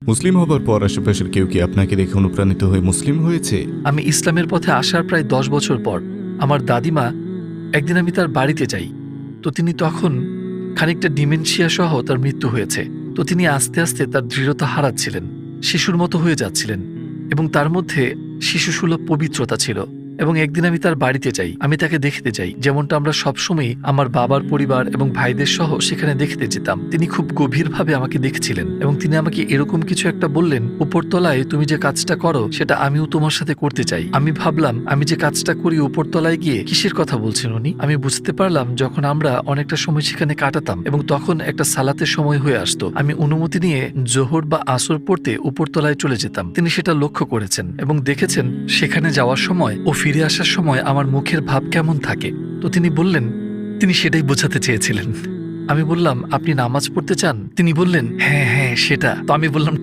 মুসলিম হবার পর আশেপাশের কেউ কি আপনাকে দেখে অনুপ্রাণিত হয়ে মুসলিম হয়েছে? আমি ইসলামের পথে আসার প্রায় 10 বছর পর আমার দাদিমা, একদিন আমি তার বাড়িতে যাই। তো তিনি তখন খানিকটা ডিমেনশিয়া সহ তার মৃত্যু হয়েছে। তো তিনি আস্তে আস্তে তার দৃঢ়তা হারাচ্ছিলেন, শিশুর মতো হয়ে যাচ্ছিলেন, এবং তার মধ্যে শিশুসুলভ পবিত্রতা ছিল। এবং একদিন আমি তার বাড়িতে যাই, আমি তাকে দেখতে যাই, যেমনটা আমরা সবসময় আমার বাবার পরিবার এবং ভাইদের সহ সেখানে দেখতে যেতাম। তিনি খুব গভীরভাবে আমাকে দেখছিলেন এবং তিনি আমাকে এরকম কিছু একটা বললেন, উপরতলায় তুমি যে কাজটা করো সেটা আমিও তোমার সাথে করতে চাই। আমি ভাবলাম আমি যে কাজটা করি উপরতলায় গিয়ে কিসের কথা বলছেন উনি। আমি বুঝতে পারলাম যখন আমরা অনেকটা সময় সেখানে কাটাতাম এবং তখন একটা সালাতের সময় হয়ে আসতো, আমি অনুমতি নিয়ে জোহর বা আসর পড়তে উপরতলায় চলে যেতাম। তিনি সেটা লক্ষ্য করেছেন এবং দেখেছেন সেখানে যাওয়ার সময় ও ফিরে আসার সময় আমার মুখের ভাব কেমন থাকে। তো তিনি বললেন তিনি সেটাই বোঝাতে চেয়েছিলেন। আমি বললাম, আপনি নামাজ পড়তে চান? তিনি বললেন, হ্যাঁ হ্যাঁ সেটা। তো আমি বললাম,